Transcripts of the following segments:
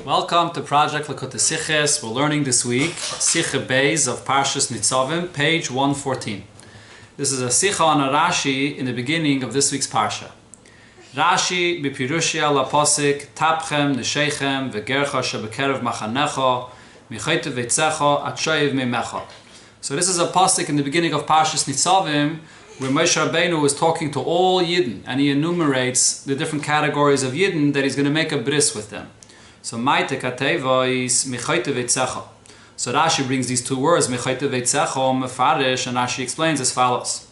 Welcome to Project Likkutei Siches. We're learning this week Siche Beis of Parshas Nitzavim, page 114. This is a Sicha on a Rashi in the beginning of this week's Parsha. Rashi b'pirushia laposik tapchem neshechem v'gercha shebekerev machanecha michayte veitzecha atshayiv mimecha. So this is a pasuk in the beginning of Parshas Nitzavim where Moshe Rabbeinu is talking to all Yidden and he enumerates the different categories of Yidden that he's going to make a bris with them. So Maite Kateva is Michayte Veitzecha. So Rashi brings these two words, Michayte Veitzecha, Mefarish, and Rashi explains as follows.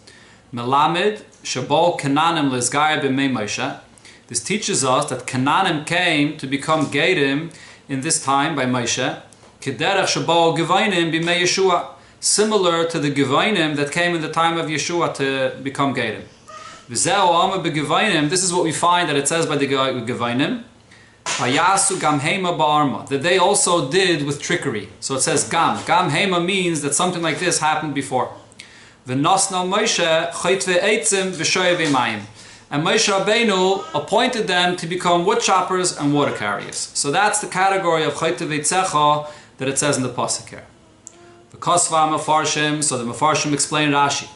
Melamed Shabol Kananim Lizgaya B'mei Moshe. This teaches us that Kananim came to become Gedim in this time by Moshe. Kederach Shabol Gevainim B'mei Yeshua. Similar to the Gevainim that came in the time of Yeshua to become Gedim. V'zeo Amma B'Gevainim, this is what we find that it says by the Gevainim. That they also did with trickery. So it says Gam. Gam Hema means that something like this happened before. And Moshe Rabbeinu appointed them to become wood choppers and water carriers. So that's the category of Chayte Veitzecha that it says in the pasuk here. So the Mefarshim explain Rashi.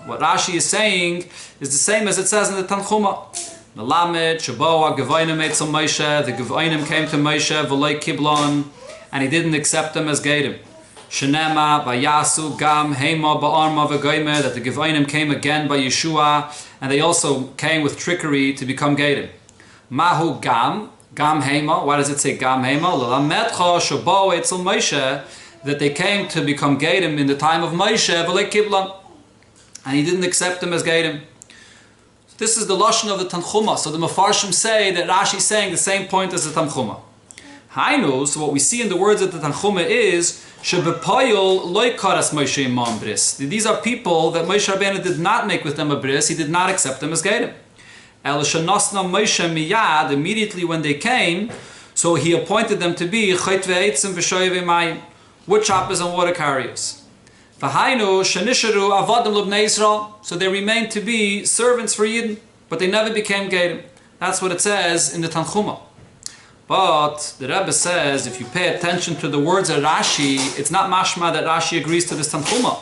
What Rashi is saying is the same as it says in the Tanchuma. Melamed Shaboa Gevainim Eitzel Moshe. The Gevainim came to Moshe v'loi kiblon, and he didn't accept them as Gedim. Shenema Bayasu Gam Hema Ba'arma v'Goymer, that the Gevainim came again by Yeshua, and they also came with trickery to become Gedim. Mahu Gam Hema. Why does it say Gam Hema? L'lamedcha Shaboa Eitzel Moshe, that they came to become Gedim in the time of Moshe v'loi kiblon, and he didn't accept them as Gedim. This is the lashon of the Tanchuma. So the Mefarshim say that Rashi is saying the same point as the Tanchuma. Hainu, so what we see in the words of the Tanchuma is Shebepoyol loy karas Moshe imam bris. These are people that Moshe Rabbeinu did not make with them a bris. He did not accept them as Gedim. El shenosna Moshe miyad, immediately when they came, so he appointed them to be chayt ve'etzim v'shoyev emayim, wood choppers and water carriers. So they remained to be servants for Yidden, but they never became Gedim. That's what it says in the Tanchuma. But the Rebbe says, if you pay attention to the words of Rashi, it's not mashma that Rashi agrees to this Tanchuma.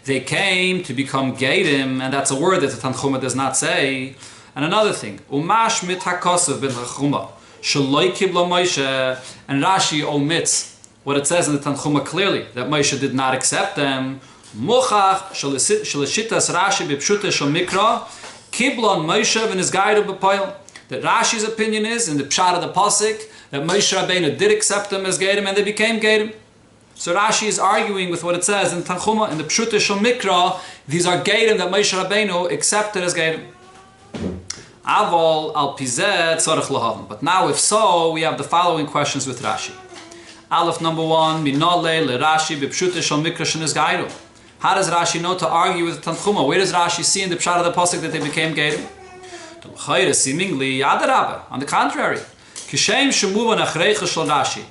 They came to become Gedim, and that's a word that the Tanchuma does not say. And another thing, umash mit hakosav ben Tanchuma. And Rashi omits what it says in the Tanchuma clearly, that Moshe did not accept them. That Rashi's opinion is, in the pshat of the pasuk, that Moshe Rabbeinu did accept them as Gedim and they became Gedim. So Rashi is arguing with what it says in Tanchuma, in the Pshutei Shel Mikra, these are Gedim that Moshe Rabbeinu accepted as Gedim. Aval al pizeh tzarich lahavim. But now, if so, we have the following questions with Rashi. Aleph number 1, minole le Rashi b'pshutei shel mikra shenis gairu. How does Rashi know to argue with Tanchuma? Where does Rashi see in the pshat of the pasuk that they became Gedim? To l'chayre seemingly adarabah. On the contrary, kishem shemuvan achreicha shel Rashi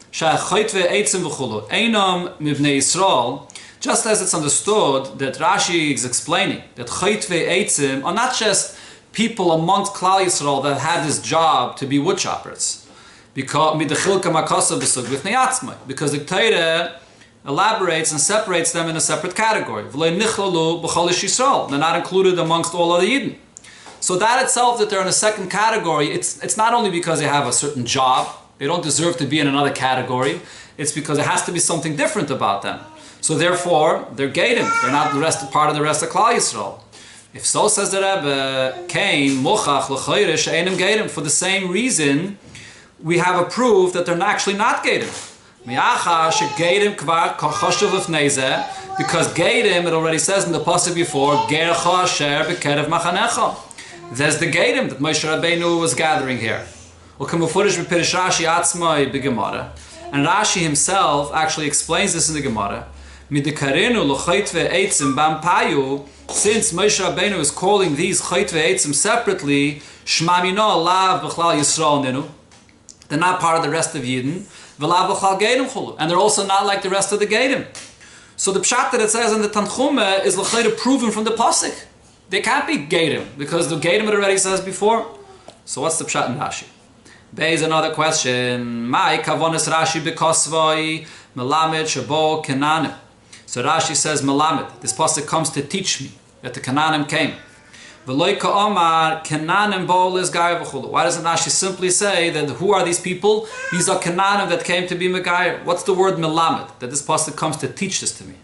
she'achayt ve'etzim v'chulu einam mivnei Yisrael. Just as it's understood that Rashi is explaining that chayt ve'etzim are not just people amongst Klal Yisrael that had this job to be wood choppers, because the Torah elaborates and separates them in a separate category. They're not included amongst all other Yidden. So that itself, that they're in a second category, it's not only because they have a certain job, they don't deserve to be in another category, it's because it has to be something different about them. So therefore, they're Gedim, they're not part of the rest of Klal Yisrael. If so, says the Rebbe, Kain, Mochach, L'chayre, She'enim Gedim. For the same reason, we have a proof that they're actually not Gedim. Mi'acha, She'gedim kvar choshev l'fnei, because Gedim, it already says in the pasuk before, Gercha asher b'kerev machanecha. There's the Gedim that Moshe Rabbeinu was gathering here. U'kemufurish b'pirish Rashi atzmai b'gemara. And Rashi himself actually explains this in the Gemara. Midikarenu l'chayt ve'etzim bam payu. Since Moshe Rabbeinu is calling these chayt ve'etzim separately, shma mino lav b'chlal Yisrael ninu. They're not part of the rest of Yidden. V'lav b'chlal Gedim chulu. And they're also not like the rest of the Gedim. So the pshat that it says in the Tanchuma is l'chayda proven from the pasuk. They can't be Gadim, because the Gadim it already says before. So what's the pshat in Rashi? There's another question. Mai kavonis Rashi bekosvoi melamed shabo kenanim. So Rashi says melamed. This pasuk comes to teach me that the Canaanim came. V'loi ka'omar Canaanim bol is gai v'chulu. Why doesn't Rashi simply say that who are these people? These are Canaanim that came to be Megayer. What's the word melamed? That this pasuk comes to teach this to me.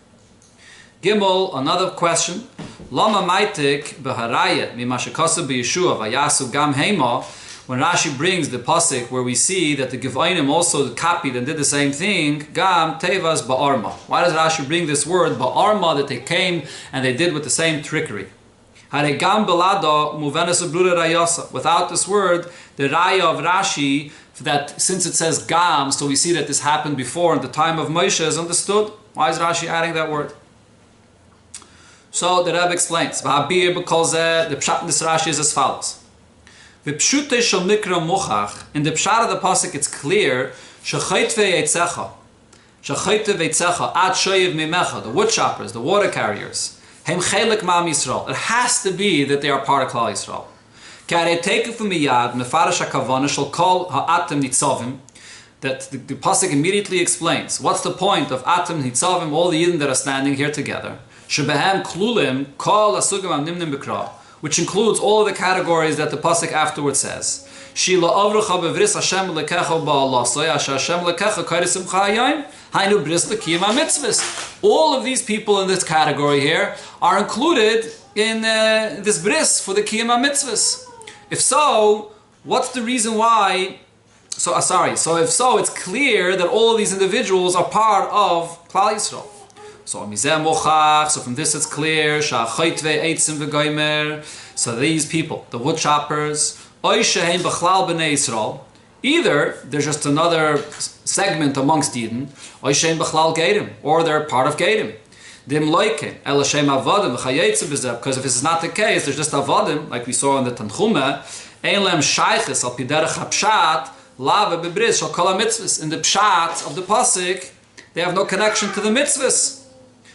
Gimel, another question. Lama maitik b'harayet mimashakasa b'Yeshua vayasu gam heima. When Rashi brings the pasuk where we see that the Givainim also copied and did the same thing, gam tevas ba'arma. Why does Rashi bring this word ba'arma, that they came and they did with the same trickery? Hare gam belado muvenes ubrura rayasa. Without this word, the raya of Rashi, that since it says gam, so we see that this happened before in the time of Moshe, is understood. Why is Rashi adding that word? So the Rebbe explains, the pshat in this Rashi is as follows. In the pshat of the pasuk, it's clear, the wood choppers, the water carriers, it has to be that they are part of Klal Yisrael. That the pasuk immediately explains, what's the point of Atem Nitzavim, all the Yidden that are standing here together, which includes all of the categories that the pasuk afterwards says. All of these people in this category here are included in this bris for the Kiyam HaMitzvahs. If so, what's the reason why? So if so, it's clear that all of these individuals are part of Klal Yisrael. So from this it's clear. So these people, the wood choppers, either they're just another segment amongst Eden, or they're part of Gadim. Because if this is not the case, there's just avodim, like we saw in the Tanchuma. In the pshat of the pasuk, they have no connection to the mitzvahs.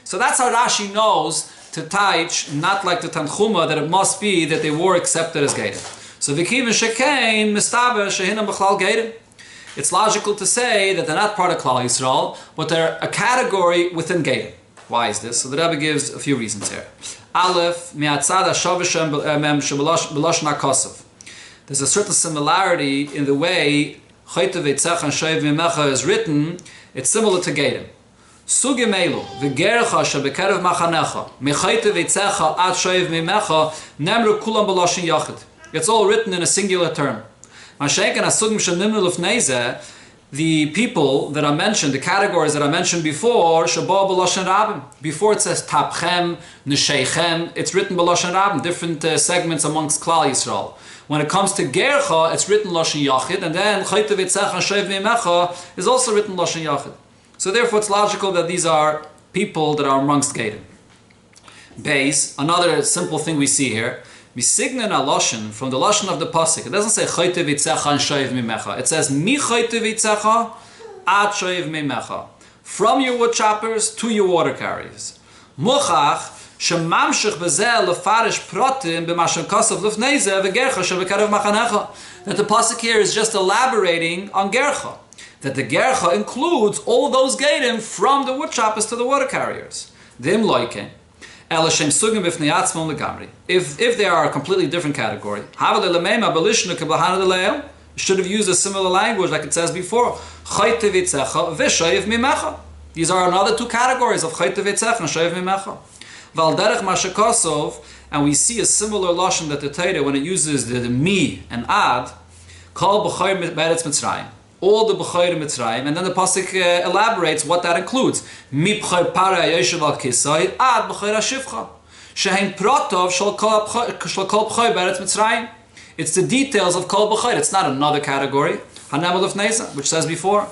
So that's how Rashi knows to teach, not like the Tanchuma, that it must be that they were accepted as Gadim. So v'kivin shekein mistaber shehinam b'chlal Gadim. It's logical to say that they're not part of Klal Yisrael, but they're a category within Gadim. Why is this? So the Rabbi gives a few reasons here. Aleph, mi'atzad ha'shavashem b'lashon ha'kosav. There's a certain similarity in the way Chayte v'etzach and Shoiv Mimecha is written. It's similar to Gadim. Sugim elu v'gercha shebekerev machanecha mechayte v'etzecha ad Shoiv Mimecha nemru kulam b'lashon yachid. It's all written in a singular term. Mashenken asugim shenimnu lefnei, the people that are mentioned, the categories that are mentioned before, Shabbat b'lashon rabim. Before it says Tapchem, Nesheichem, it's written b'lashon rabim, different segments amongst Klal Yisrael. When it comes to Gercha, it's written Lashon Yachid, and then Chayte v'etzach and Shoiv Mimecha is also written Lashon Yachid. So therefore it's logical that these are people that are amongst Gadim. Beis, another simple thing we see here, Misignan Lashon, from the Lashon of the pasuk, it doesn't say Chayte v'etzach and Shoiv Mimecha. It says Mi Chayte v'etzach ad Shoiv Mimecha. From your wood choppers to your water carriers. Muchach, that the pasuk here is just elaborating on Gercha. That the Gercha includes all those Gadim from the wood choppers to the water carriers. If they are a completely different category, should have used a similar language like it says before. These are another two categories of Chayte v'etzach and Shoiv Mimecha. And we see a similar lashon that the Torah, when it uses the mi and ad, kol b'chayr beretz Mitzrayim, all the b'chayr Mitzrayim, and then the pasuk elaborates what that includes. Mi b'chayr para yoshev al kisai ad b'chayr hashivcha shehem protov shel kol b'chayr beretz Mitzrayim. It's the details of kol b'chayr. It's not another category. Hanam lefneza, which says before,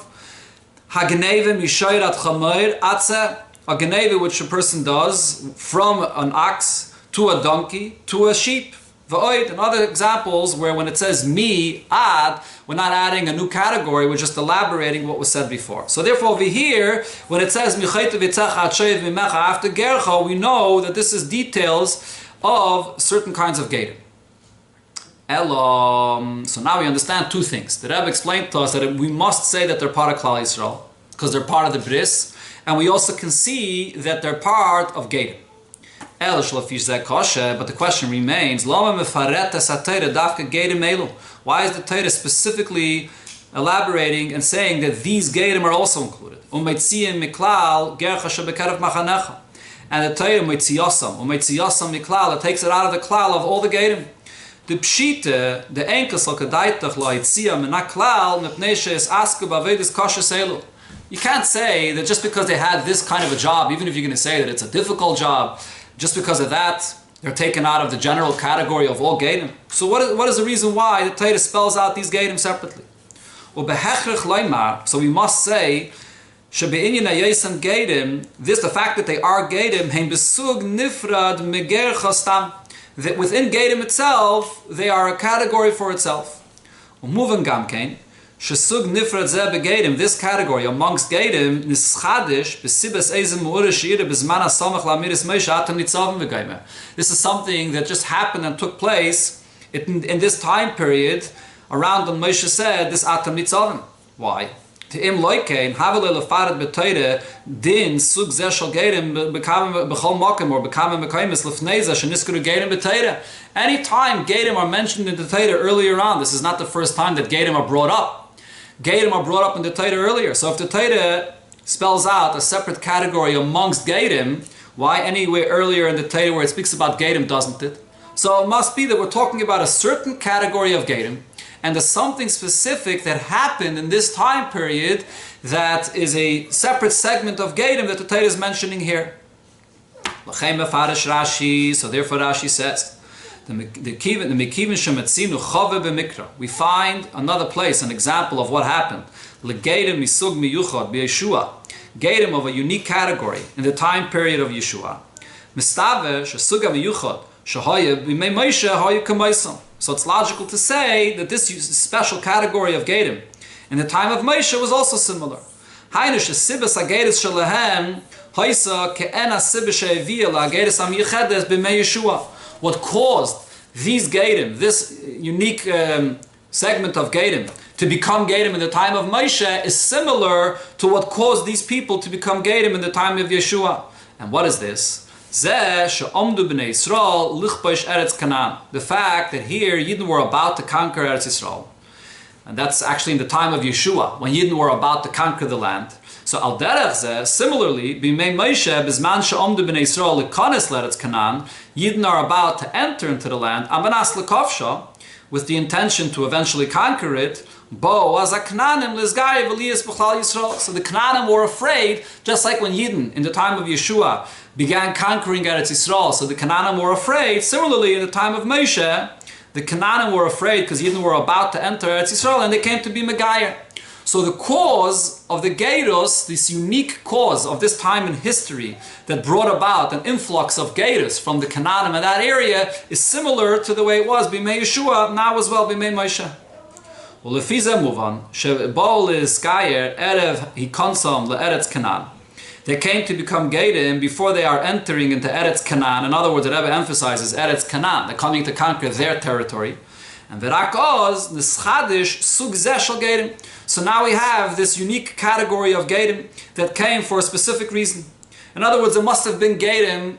hagneve mishayrat chamoir atze. A geneva which a person does from an ox to a donkey to a sheep. V'oid, and other examples where when it says mi, ad, we're not adding a new category, we're just elaborating what was said before. So therefore over here, when it says after gercha, we know that this is details of certain kinds of gadim. So now we understand two things. The Rebbe explained to us that we must say that they're part of Klal Yisrael, because they're part of the bris, and we also can see that they're part of gadim. But the question remains, why is the Torah specifically elaborating and saying that these gadim are also included? And the Torah it takes it out of the klal of all the gadim. The pshita, the enkel you can't say that just because they had this kind of a job, even if you're going to say that it's a difficult job, just because of that, they're taken out of the general category of all gadim. So what is the reason why the Torah spells out these gadim separately? So we must say, this, the fact that they are gadim, that within gadim itself, they are a category for itself. This category amongst gadim this is something that just happened and took place in this time period around when Moshe said this atam nitzavim. Why? Any time gadim are mentioned in the Torah earlier on, this is not the first time that gadim are brought up. Gadim are brought up in the Torah earlier. So if the Torah spells out a separate category amongst gadim, why anywhere earlier in the Torah where it speaks about gadim doesn't it? So it must be that we're talking about a certain category of gadim, and there's something specific that happened in this time period that is a separate segment of gadim that the Torah is mentioning here. So therefore Rashi says, we find another place, an example of what happened. Gadim of a unique category in the time period of Yeshua. So it's logical to say that this special category of gadim in the time of Moshe was also similar. What caused these gadim, this unique segment of gadim, to become gadim in the time of Moshe is similar to what caused these people to become gadim in the time of Yeshua. And what is this? The fact that here Yidden were about to conquer Eretz Yisrael. And that's actually in the time of Yeshua, when Yidden were about to conquer the land. So al derech zeh, similarly, b'mei Moshe b'zman she'omdu b'nei Yisrael l'kones l'Eretz Canaan, Yidden are about to enter into the land, amanas l'kovsha, with the intention to eventually conquer it. Bo as a Canaanim l'zgai v'liyas b'chlal Yisrael. So the Canaanim were afraid, just like when Yidden in the time of Yeshua began conquering Eretz Yisrael. So the Canaanim were afraid. Similarly, in the time of Moshe, the Canaanim were afraid because Yidden were about to enter Eretz Yisrael, and they came to be Megayer. So the cause of the Geiros, this unique cause of this time in history that brought about an influx of Geiros from the Canaanim in that area is similar to the way it was B'mei Yeshua, now as well B'mei Moshe. Well, lefiza muvan shebol is Gayer erev hikonsam leEretz Canaan. They came to become Geidim before they are entering into Eretz Canaan. In other words, the Rebbe emphasizes Eretz Canaan. They're coming to conquer their territory. And V'rak oz nischadish sug zeh shel Geidim. So now we have this unique category of Geidim that came for a specific reason. In other words, there must have been Geidim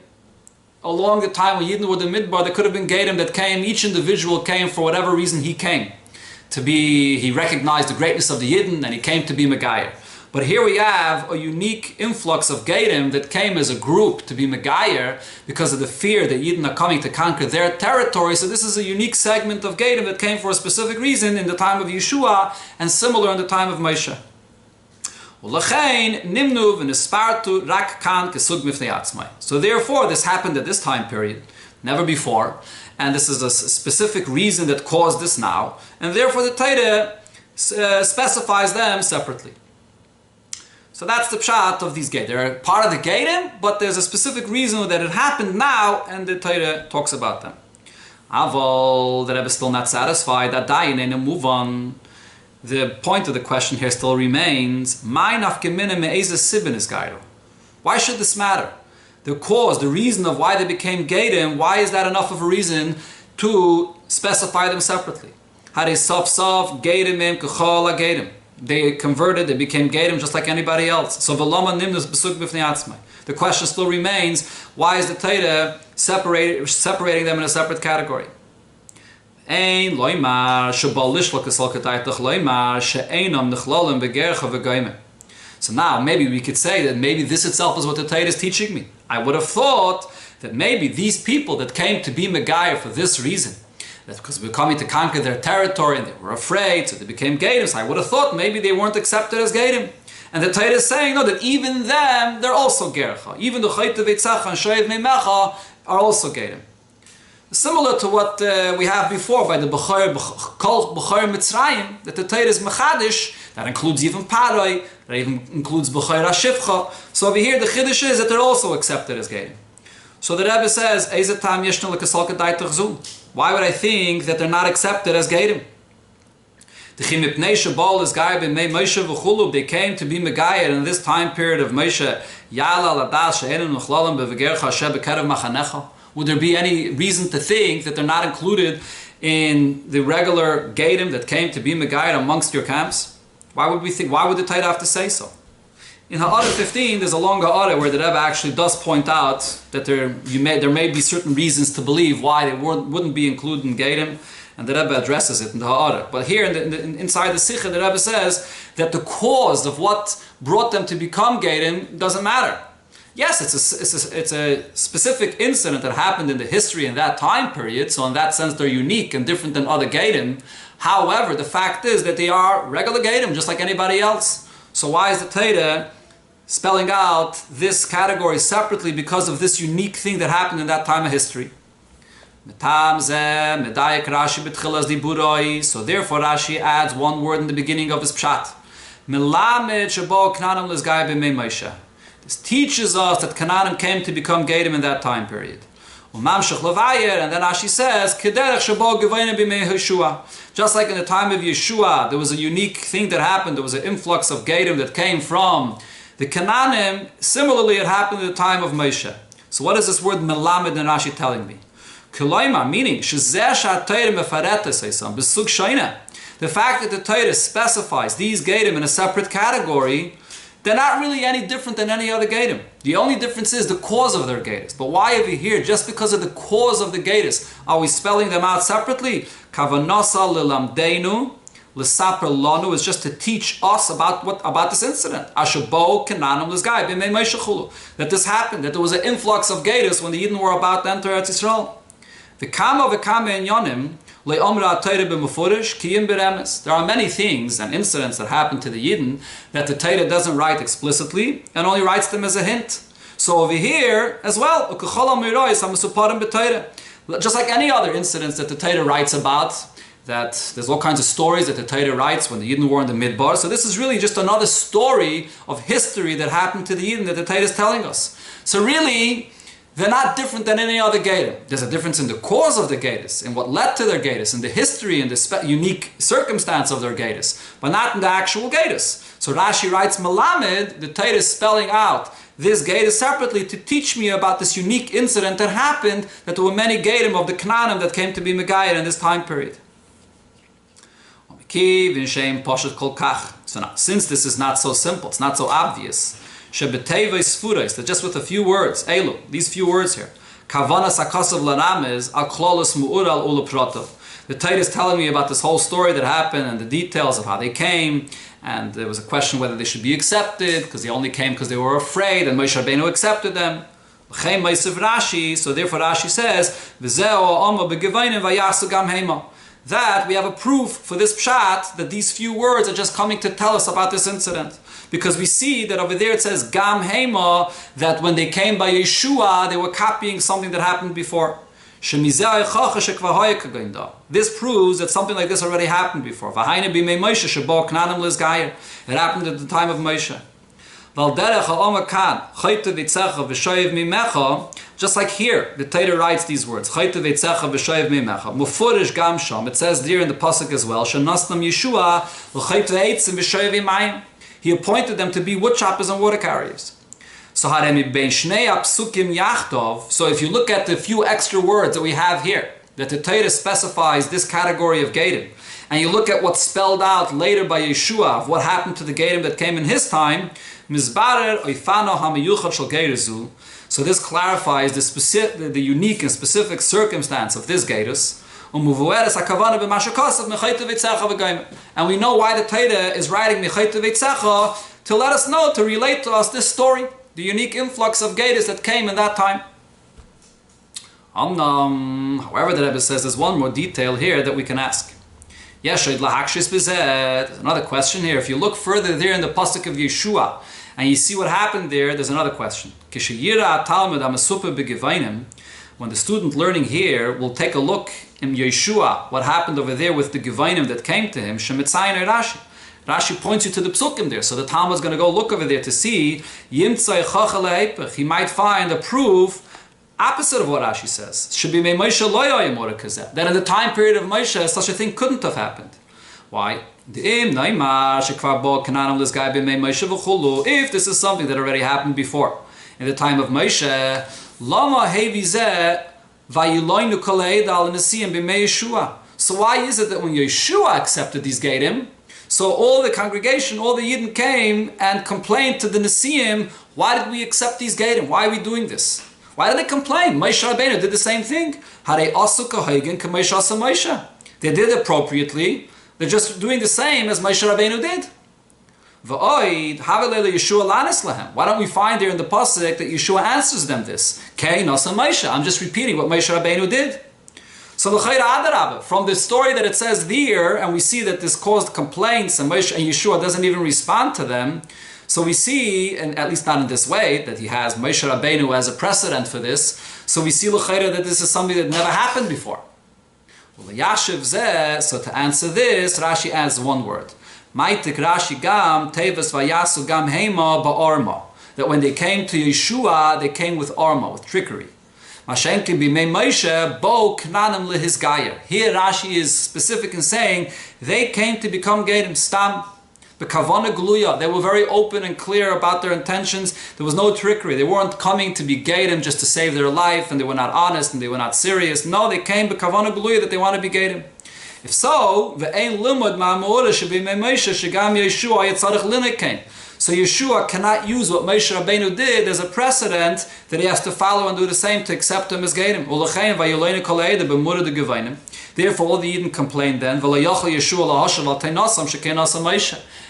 along the time when Yidden were the Midbar. There could have been Geidim that came, each individual came for whatever reason he came. He recognized the greatness of the Yidden and he came to be Megayer. But here we have a unique influx of Geidim that came as a group to be Megayer because of the fear that Yidden are coming to conquer their territory. So this is a unique segment of Geidim that came for a specific reason in the time of Yeshua and similar in the time of Moshe. So therefore this happened at this time period, never before, and this is a specific reason that caused this now, and therefore the Torah specifies them separately. So that's the pshat of these Geidim. They're part of the Geidim, but there's a specific reason that it happened now, and the Torah talks about them. Aval, the Rebbe is still not satisfied. Adayin and move on. The point of the question here still remains. Why should this matter? The cause, the reason of why they became Gedim, why is that enough of a reason to specify them separately? They converted, they became Gedim just like anybody else. So the question still remains, why is the Torah separating them in a separate category? So now maybe we could say that maybe this itself is what the Torah is teaching me. I would have thought that maybe these people that came to be Megayah for this reason, that because we were coming to conquer their territory and they were afraid, so they became Gedim. So I would have thought maybe they weren't accepted as Gedim. And the Torah is saying, no, that even them, they're also Gercha. Even the Chayte Veitzacha and Shoev Meimecha are also Gedim. Similar to what we have before by the Bechor Mitzrayim, that the Torah is Mechadish, that includes even Paroi, that even includes Bechor HaShivcha. So over here the Chiddush is that they're also accepted as Gedim. So the Rebbe says, why would I think that they're not accepted as Gedim? They came to be Megayah in this time period of Moshe. Would there be any reason to think that they're not included in the regular Gedim that came to be Megayah amongst your camps? Why would we think? Why would the Torah have to say so? In Ha'ara 15, there's a longer Ha'ara where the Rebbe actually does point out that there may be certain reasons to believe why they wouldn't be included in Gedim, and the Rebbe addresses it in the Ha'ara. But here inside the Sichos, the Rebbe says that the cause of what brought them to become Gedim doesn't matter. Yes, it's a specific incident that happened in the history in that time period, so in that sense they're unique and different than other Gedim. However, the fact is that they are regular Gedim, just like anybody else. So why is the Torah spelling out this category separately because of this unique thing that happened in that time of history? So therefore Rashi adds one word in the beginning of his pshat. This teaches us that Canaanim came to become Gedim in that time period. And then Rashi says, just like in the time of Yeshua, there was a unique thing that happened. There was an influx of Gedim that came from the Canaanim. Similarly, it happened at the time of Moshe. So what is this word melamed in Rashi telling me? Meaning, the fact that the Torah specifies these Gedim in a separate category, they're not really any different than any other Gedim. The only difference is the cause of their Gedis. But why over here, just because of the cause of the Gedis, are we spelling them out separately? Kavanasa lilamdeinu l'saper lanu is just to teach us about this incident. Ashabo kenanam l'sgai b'mei meishachulu. That this happened, that there was an influx of Gedis when the Yidden were about to enter Eretz Yisrael. V'kama inyanim. There are many things and incidents that happen to the Yidden that the Torah doesn't write explicitly and only writes them as a hint. So over here as well, just like any other incidents that the Torah writes about, that there's all kinds of stories that the Torah writes when the Yidden were in the Midbar. So this is really just another story of history that happened to the Yidden that the Torah is telling us. So really, they're not different than any other Gedim. There's a difference in the cause of the Gedis, in what led to their Gedis, in the history and the unique circumstance of their Gedis, but not in the actual Gedis. So Rashi writes, Melamed, the Torah is spelling out this Gedis separately to teach me about this unique incident that happened, that there were many Gedim of the Canaanim that came to be Megayah in this time period. So now, since this is not so simple, it's not so obvious, that just with a few words, these few words here, Kavanas akasav lanames al klolos mu'ural ula protov. The Torah is telling me about this whole story that happened and the details of how they came, and there was a question whether they should be accepted because they only came because they were afraid, and Moshe Rabbeinu accepted them. So therefore Rashi says, that we have a proof for this pshat that these few words are just coming to tell us about this incident. Because we see that over there it says Gam Hema, that when they came by Yeshua, they were copying something that happened before. This proves that something like this already happened before. It happened at the time of Moshe. Just like here, the Torah writes these words. It says there in the pasuk as well. He appointed them to be wood choppers and water carriers. So if you look at the few extra words that we have here, that the Torah specifies this category of Gadim, and you look at what's spelled out later by Yeshua of what happened to the Gadim that came in his time, so this clarifies the unique and specific circumstance of this Gatus. And we know why the Torah is writing to let us know, to relate to us this story, the unique influx of Gatus that came in that time. However, the Rebbe says there's one more detail here that we can ask. Another question here. If you look further there in the pasuk of Yeshua, and you see what happened there, there's another question. When the student learning here will take a look in Yeshua, what happened over there with the Gevainim that came to him, Rashi points you to the psukim there. So the Talmud's going to go look over there to see, he might find a proof opposite of what Rashi says. That in the time period of Moshe, such a thing couldn't have happened. Why? If this is something that already happened before, in the time of Moshe, so why is it that when Yeshua accepted these Gadim, so all the congregation, all the Yidden came and complained to the Nesiim, why did we accept these Gadim? Why are we doing this? Why did they complain? Moshe Rabbeinu did the same thing. They did appropriately. They're just doing the same as Moshe Rabbeinu did. Why don't we find there in the pasuk that Yeshua answers them this? I'm just repeating what Moshe Rabbeinu did. So from the story that it says there, and we see that this caused complaints, and Yeshua doesn't even respond to them. So we see, and at least not in this way, that he has Moshe Rabbeinu as a precedent for this. So we see that this is something that never happened before. So to answer this, Rashi adds one word. That when they came to Yeshua, they came with arma, with trickery. Here Rashi is specific in saying they came to become Gedim Stam. They were very open and clear about their intentions. There was no trickery. They weren't coming to be Gadim just to save their life, and they were not honest and they were not serious. No, they came b'kavana gluya that they want to be Gadim. If so, so Yeshua cannot use what Moshe Rabbeinu did as a precedent that he has to follow and do the same to accept him as Gadim. Therefore, all the Yidden complained then,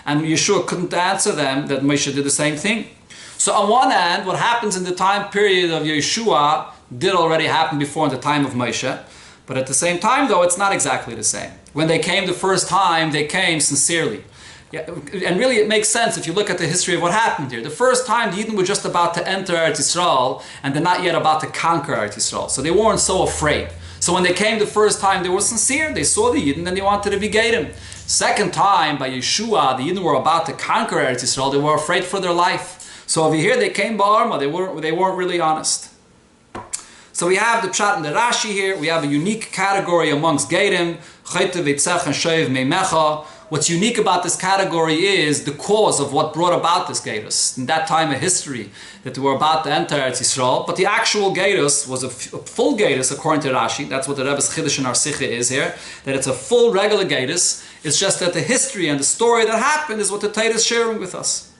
and Yeshua couldn't answer them that Moshe did the same thing. So on one hand, what happens in the time period of Yeshua did already happen before in the time of Moshe, but at the same time, though, it's not exactly the same. When they came the first time, they came sincerely. Yeah, and really it makes sense if you look at the history of what happened here. The first time the Yidden were just about to enter Eretz Yisrael, and they're not yet about to conquer Eretz Yisrael. So they weren't so afraid. So when they came the first time, they were sincere. They saw the Yidden and they wanted to be Gadim. Second time, by Yeshua, the Yidden were about to conquer Eretz Yisrael. They were afraid for their life. So over here they came ba'arma. They weren't really honest. So we have the pshat and the Rashi here. We have a unique category amongst Gadim. What's unique about this category is the cause of what brought about this Gatus. In that time of history, that they were about to enter Eretz Yisrael, but the actual Gatus was a full Gatus according to Rashi. That's what the Rebbe's Chiddush in our Siches is here, that it's a full regular Gatus. It's just that the history and the story that happened is what the Torah is sharing with us.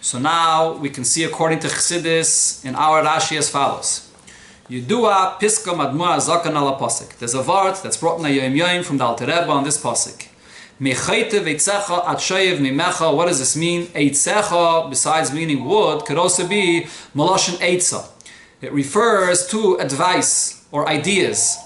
So now we can see according to Chassidus in our Rashi as follows. Yudua Piska Madmua Zakan ala Pasik. There's a word that's brought in a Yom Yom from the Alter Rebbe on this Pasik. Mechaite veitzecha at shayev mimecha. What does this mean? Eitzecha, besides meaning wood, could also be Maloshin Eitza. It refers to advice or ideas,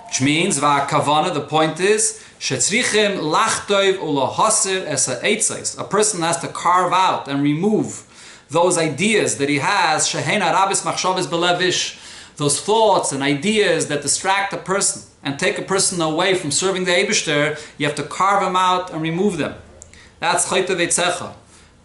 which means Va'akavana, the point is, Shetzrichim lachtoiv ulahasir esa eitzais. A person has to carve out and remove those ideas that he has, Shehena Rabis Machshavis Belevish. Those thoughts and ideas that distract a person and take a person away from serving the Eibishter, you have to carve them out and remove them. That's chayte veitzecha.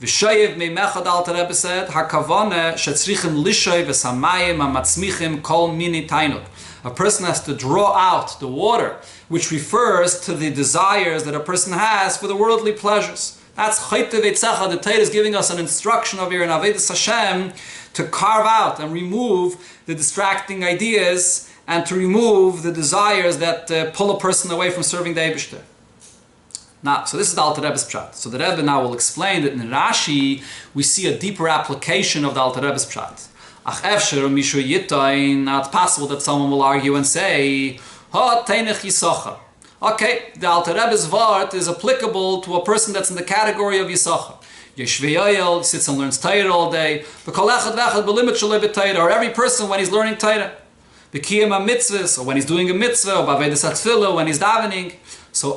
V'shayev meimecha, the Alter Rebbe said, hakavane shetzrichim lishoy v'samayim amatzmichim kol mini tainuk. A person has to draw out the water, which refers to the desires that a person has for the worldly pleasures. That's chayte veitzecha. The Torah is giving us an instruction over here in Avodas Hashem to carve out and remove the distracting ideas and to remove the desires that pull a person away from serving the Eibishter. Now, so this is the Alter Rebbe's pshat. So the Rebbe now will explain that in Rashi we see a deeper application of the Alter Rebbe's pshat. Ach efsher mishu yitoin. Now it's possible that someone will argue and say, ha teinech yisocha. Okay, the Alter Rebbe's vart is applicable to a person that's in the category of yisocha. Yeshveyayel sits and learns Torah all day. Or every person when he's learning Torah. B'kiyam ha-mitzvahs, or when he's doing a mitzvah, or b'avedas ha-tefillah, when he's davening. So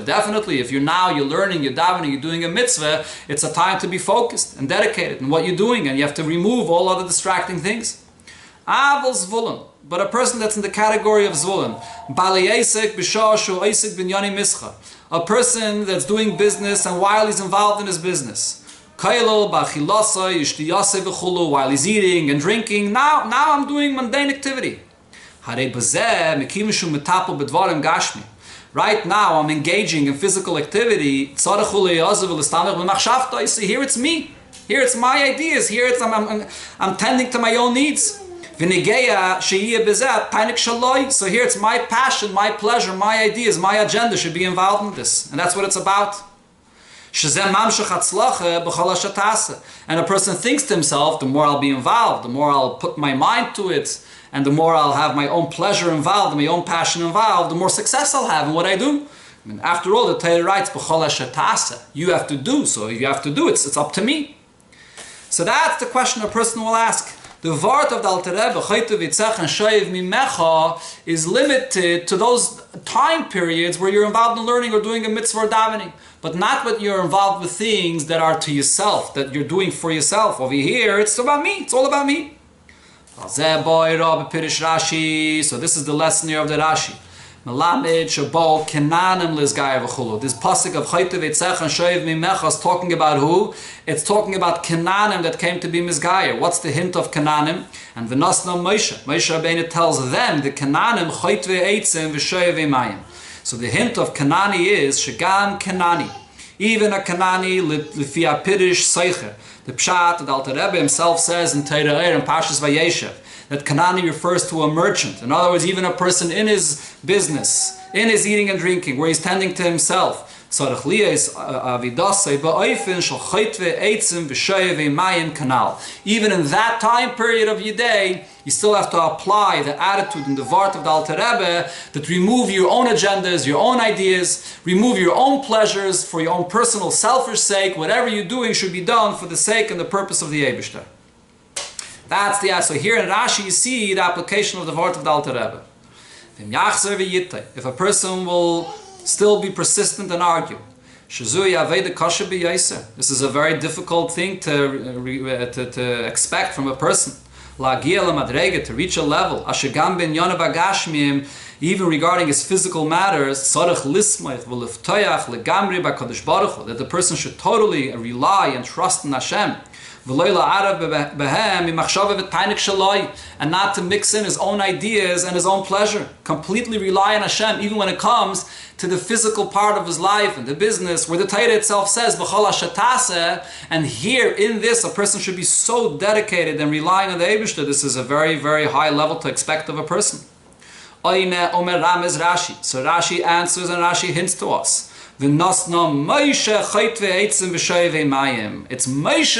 definitely, if you're learning, you're davening, you're doing a mitzvah, it's a time to be focused and dedicated in what you're doing, and you have to remove all other distracting things. But a person that's in the category of zvulun, a person that's doing business and while he's involved in his business, while he's eating and drinking, now I'm doing mundane activity. Right now I'm engaging in physical activity. So here it's me. Here it's my ideas. Here it's I'm tending to my own needs. So here it's my passion, my pleasure, my ideas, my agenda should be involved in this. And that's what it's about. And a person thinks to himself, the more I'll be involved, the more I'll put my mind to it, and the more I'll have my own pleasure involved, and my own passion involved, the more success I'll have in what I do. I mean, after all, the Torah writes, you have to do, so you have to do it. It's up to me. So that's the question a person will ask. The vart of the Alter Rebbe, is limited to those time periods where you're involved in learning or doing a mitzvah or davening, but not when you're involved with things that are to yourself, that you're doing for yourself. Over here, it's about me. It's all about me. So this is the lesson here of the Rashi. This pasuk of Chayte Veitzech and Shoyev Mimecha is talking about who? It's talking about Kenanim that came to be Mizgayer. What's the hint of Kenanim? And V'nosno Moshe. Moshe Rabbeinu tells them the Kenanim Chayte Veitzem V'Shoyev V'Mayim. So the hint of Kenani is Shagam Kenani. Even a Kenani Lifia Pirish Seicher. The Pshat, the Alter Rebbe himself says in Torah and Parshas Vayeshev that Kanani refers to a merchant. In other words, even a person in his business, in his eating and drinking, where he's tending to himself. Even in that time period of your day, you still have to apply the attitude in the Vart of the Alter Rebbe that remove your own agendas, your own ideas, remove your own pleasures for your own personal selfish sake. Whatever you're doing should be done for the sake and the purpose of the Eibishter. That's the answer. So here in Rashi you see the application of the Vart of the Alter Rebbe. If a person will still be persistent and argue, this is a very difficult thing to expect from a person. To reach a level, even regarding his physical matters, that the person should totally rely and trust in Hashem. And not to mix in his own ideas and his own pleasure. Completely rely on Hashem, even when it comes to the physical part of his life and the business, where the Torah itself says, and here in this, a person should be so dedicated and relying on the Eibishter. This is a very, very high level to expect of a person. So Rashi answers and Rashi hints to us. It's Moshe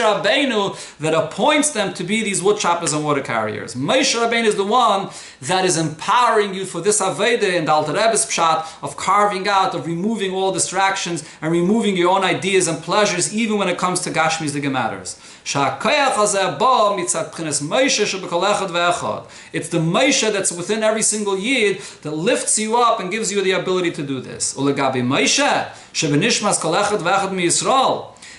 Rabbeinu that appoints them to be these wood choppers and water carriers. Moshe Rabbeinu is the one that is empowering you for this Aveda in the Alter Rebbe's Pshat of carving out, of removing all distractions and removing your own ideas and pleasures, even when it comes to Gashmi's matters. It's the Moshe that's within every single Yid that lifts you up and gives you the ability to do this.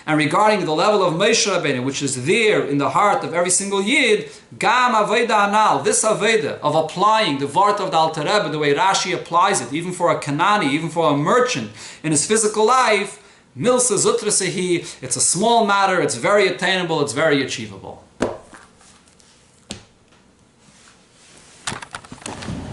And regarding the level of Moshe Rabbeinu, which is there in the heart of every single Yid, Gam Aveda Anal, this Aveda of applying the Vart of the Alter Rebbe, the way Rashi applies it, even for a Kanani, even for a merchant in his physical life, Milsa Zutra Sehi, it's a small matter, it's very attainable, it's very achievable.